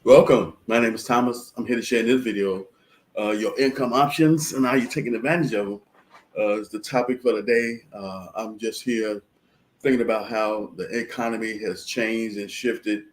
Welcome. My name is Thomas. I'm here to share in this video your income options and how you're taking advantage of them. Is the topic for the day. I'm just here thinking about how the economy has changed and shifted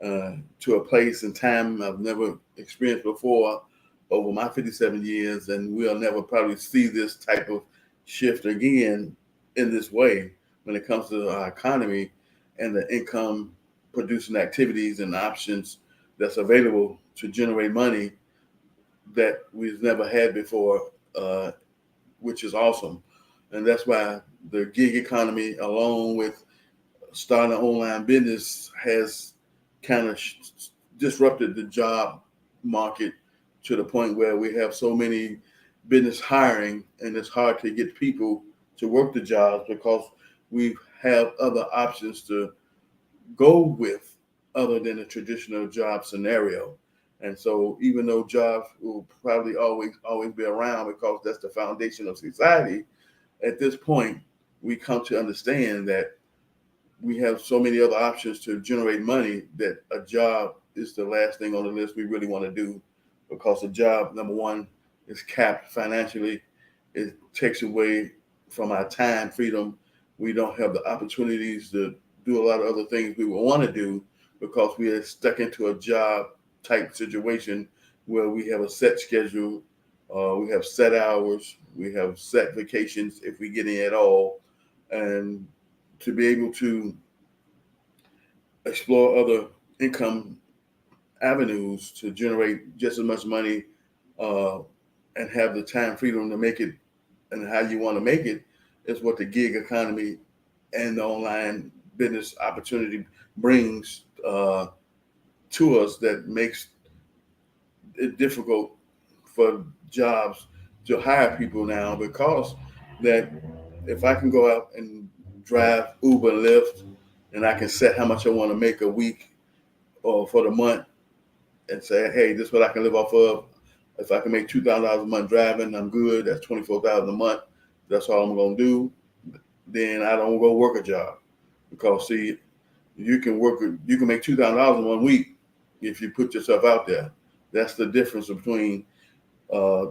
to a place and time I've never experienced before over my 57 years, and we'll never probably see this type of shift again in this way when it comes to our economy and the income producing activities and options that's available to generate money that we've never had before, which is awesome. And that's why the gig economy, along with starting an online business, has kind of disrupted the job market to the point where we have so many business hiring, and it's hard to get people to work the jobs because we have other options to go with other than a traditional job scenario. And so even though jobs will probably always be around because that's the foundation of society, at this point we come to understand that we have so many other options to generate money that a job is the last thing on the list we really want to do, because a job, number one, is capped financially. It takes away from our time freedom. We don't have the opportunities to do a lot of other things we would want to do because we are stuck into a job type situation where we have a set schedule, we have set hours, we have set vacations if we get in at all, and to be able to explore other income avenues to generate just as much money uh, and have the time freedom to make it and how you want to make it is what the gig economy and the online business opportunity brings to us, that makes it difficult for jobs to hire people now, because that if I can go out and drive Uber and Lyft and I can set how much I want to make a week or for the month and say, hey, this is what I can live off of. If I can make $2,000 a month driving, I'm good. That's 24,000 a month. That's all I'm gonna do. Then I don't go work a job, because see, you can make $2,000 in 1 week if you put yourself out there. That's the difference between uh,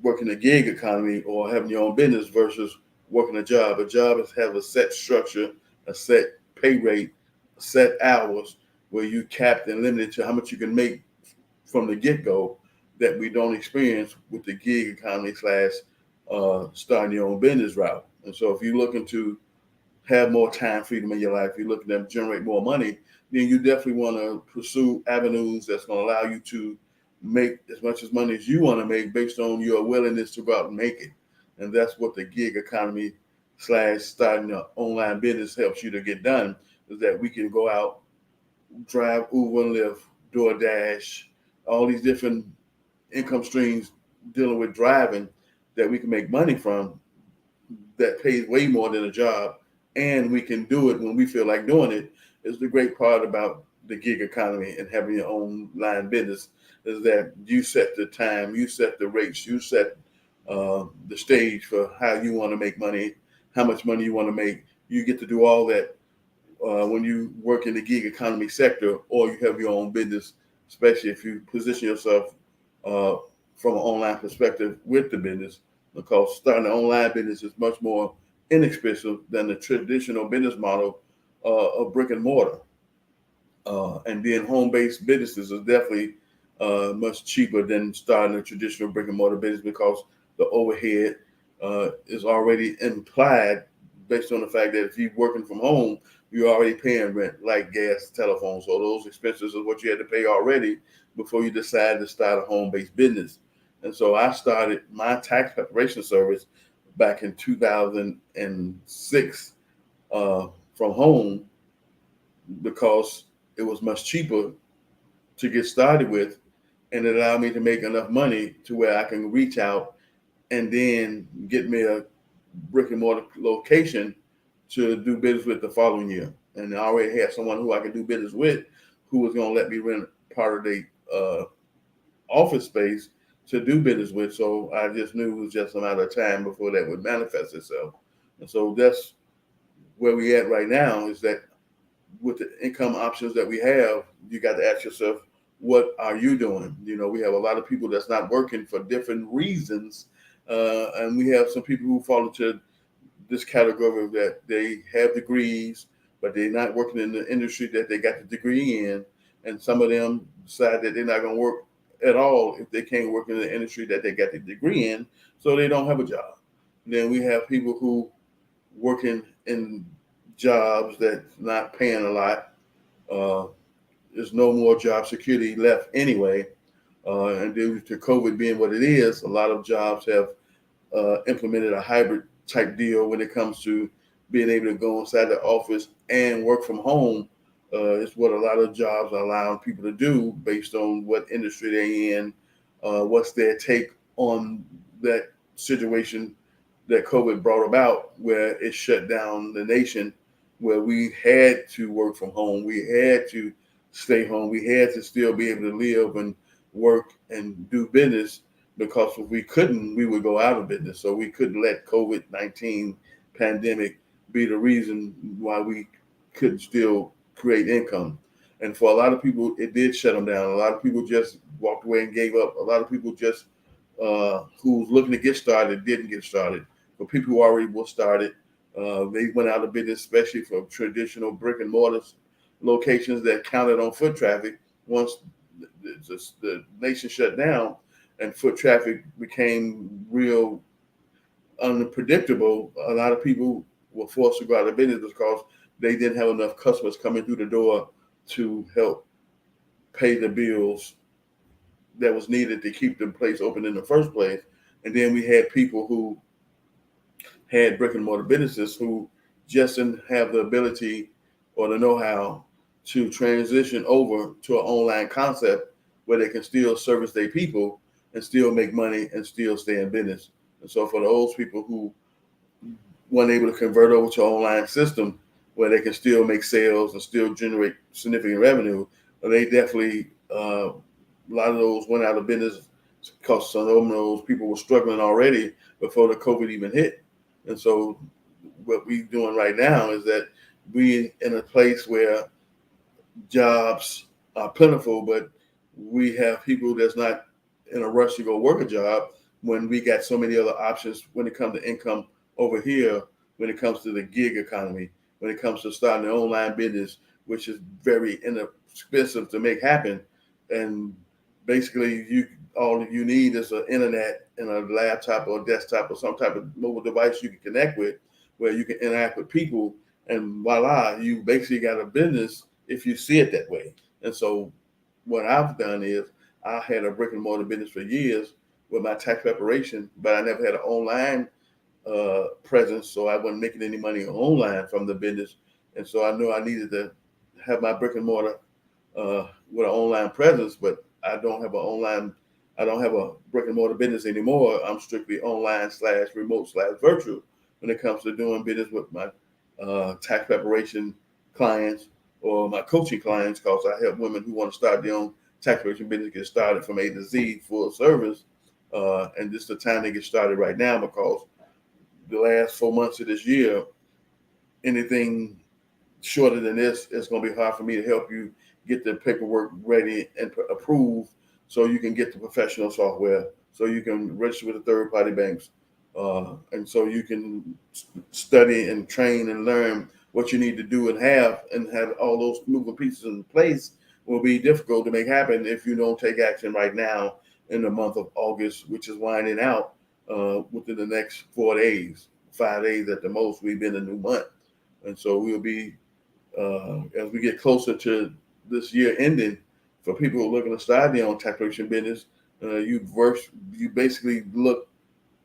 working a gig economy or having your own business versus working a job. A job is have a set structure, a set pay rate, set hours, where you capped and limited to how much you can make from the get go, that we don't experience with the gig economy slash starting your own business route. And so if you're looking to have more time freedom in your life, you're looking to generate more money, then you definitely want to pursue avenues that's going to allow you to make as much as money as you want to make based on your willingness to go out and make it. And that's what the gig economy slash starting an online business helps you to get done, is that we can go out, drive Uber and Lyft, DoorDash, all these different income streams dealing with driving that we can make money from, that pays way more than a job, and we can do it when we feel like doing it. Is the great part about the gig economy and having your own line business, is that you set the time, you set the rates, you set the stage for how you want to make money, how much money you want to make. You get to do all that when you work in the gig economy sector, or you have your own business, especially if you position yourself uh, from an online perspective with the business, because starting an online business is much more inexpensive than the traditional business model of brick and mortar. And then home-based businesses is definitely much cheaper than starting a traditional brick and mortar business, because the overhead is already implied based on the fact that if you're working from home, you're already paying rent, like gas, telephone. So those expenses are what you had to pay already before you decided to start a home-based business. And so I started my tax preparation service back in 2006 from home, because it was much cheaper to get started with, and it allowed me to make enough money to where I can reach out and then get me a brick and mortar location to do business with the following year. And I already had someone who I could do business with, who was going to let me rent part of the office space to do business with. So I just knew it was just a matter of time before that would manifest itself. And so that's where we at right now, is that with the income options that we have, you got to ask yourself, what are you doing? We have a lot of people that's not working for different reasons, and we have some people who fall into this category of that they have degrees, but they're not working in the industry that they got the degree in, and some of them decide that they're not going to work at all if they can't work in the industry that they got the degree in, so they don't have a job. And then we have people who working in jobs that's not paying a lot. Uh, there's no more job security left anyway. And due to COVID being what it is, a lot of jobs have implemented a hybrid type deal when it comes to being able to go inside the office and work from home. It's what a lot of jobs are allowing people to do based on what industry they're in, what's their take on that situation that COVID brought about, where it shut down the nation, where we had to work from home, we had to stay home, we had to still be able to live and work and do business, because if we couldn't, we would go out of business. So we couldn't let COVID-19 pandemic be the reason why we couldn't still create income. And for a lot of people, it did shut them down. A lot of people just walked away and gave up. A lot of people just who's looking to get started didn't get started. For people who already were started, they went out of business, especially for traditional brick and mortar locations that counted on foot traffic. Once the nation shut down and foot traffic became real unpredictable, a lot of people were forced to go out of business because they didn't have enough customers coming through the door to help pay the bills that was needed to keep the place open in the first place. And then we had people who had brick and mortar businesses who just didn't have the ability or the know-how to transition over to an online concept where they can still service their people and still make money and still stay in business. And so for those people who weren't able to convert over to an online system where they can still make sales and still generate significant revenue, they definitely, a lot of those went out of business because some of those people were struggling already before the COVID even hit. And so what we're doing right now is that we in a place where jobs are plentiful, but we have people that's not in a rush to go work a job when we got so many other options when it comes to income over here, when it comes to the gig economy, when it comes to starting an online business, which is very inexpensive to make happen. And basically all you need is an internet and a laptop or a desktop or some type of mobile device you can connect with where you can interact with people, and voila, you basically got a business if you see it that way. And so what I've done is I had a brick and mortar business for years with my tax preparation, but I never had an online presence, so I wasn't making any money online from the business. And so I knew I needed to have my brick and mortar with an online presence, but I don't have a brick and mortar business anymore. I'm strictly online / remote / virtual when it comes to doing business with my tax preparation clients or my coaching clients, because I help women who want to start their own tax preparation business get started from A to Z, full service. And this is the time to get started right now, because the last 4 months of this year, anything shorter than this, it's going to be hard for me to help you get the paperwork ready and approved so you can get the professional software, so you can register with the third party banks, and so you can study and train and learn what you need to do and have all those moving pieces in place. Will be difficult to make happen if you don't take action right now in the month of August, which is winding out within the next 4 days, 5 days at the most. We've been a new month. And so we'll be, as we get closer to this year ending, for people who are looking to start their own tax preparation business, you basically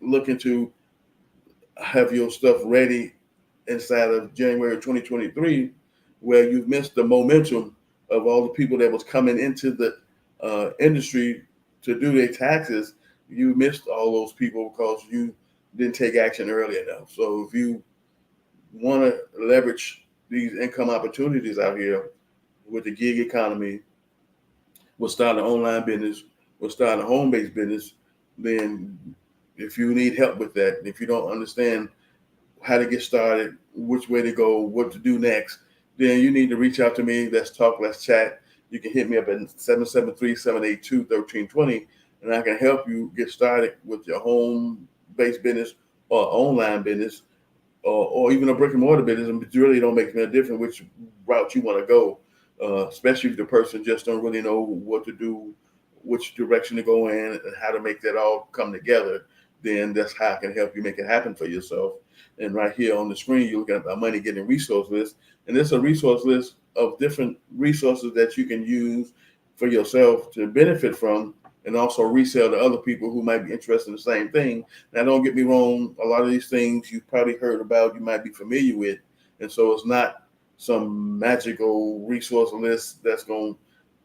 looking to have your stuff ready inside of January 2023, where you've missed the momentum of all the people that was coming into the industry to do their taxes. You missed all those people because you didn't take action early enough. So if you want to leverage these income opportunities out here with the gig economy, we'll start an online business, we'll start a home-based business, then if you need help with that, if you don't understand how to get started, which way to go, what to do next, then you need to reach out to me. Let's talk, let's chat. you can hit me up at 773-782-1320, and I can help you get started with your home-based business or online business, or even a brick and mortar business. And it really don't make me a difference which route you want to go, especially if the person just don't really know what to do, which direction to go in, and how to make that all come together. Then that's how I can help you make it happen for yourself. And right here on the screen, you're looking at my money getting resource list, and it's a resource list of different resources that you can use for yourself to benefit from, and also resell to other people who might be interested in the same thing. Now, don't get me wrong, a lot of these things you've probably heard about, you might be familiar with, and so it's not some magical resource list that's going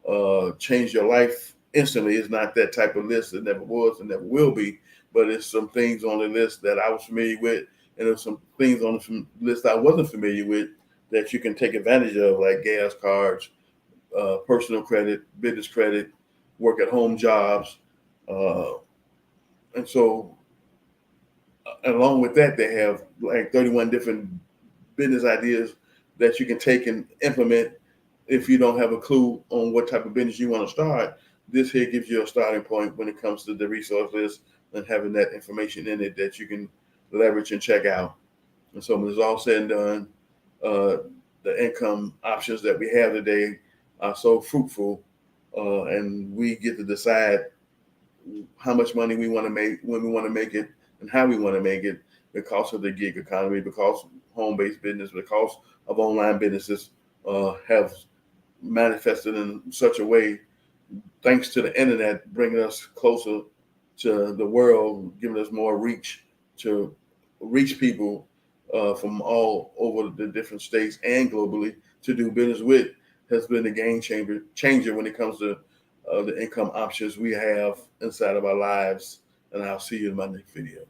to change your life instantly. It's not that type of list. It never was and never will be, but it's some things on the list that I was familiar with, and there's some things on the list I wasn't familiar with that you can take advantage of, like gas cards, personal credit, business credit, work at home jobs. And so, along with that, they have like 31 different business ideas that you can take and implement if you don't have a clue on what type of business you want to start. This here gives you a starting point when it comes to the resource list and having that information in it that you can leverage and check out. And so when it's all said and done, the income options that we have today are so fruitful, and we get to decide how much money we want to make, when we want to make it, and how we want to make it, because of the gig economy, because home-based business, because of online businesses have manifested in such a way, thanks to the internet, bringing us closer to the world, giving us more reach to reach people from all over the different states and globally to do business with, has been a game changer when it comes to the income options we have inside of our lives. And I'll see you in my next video.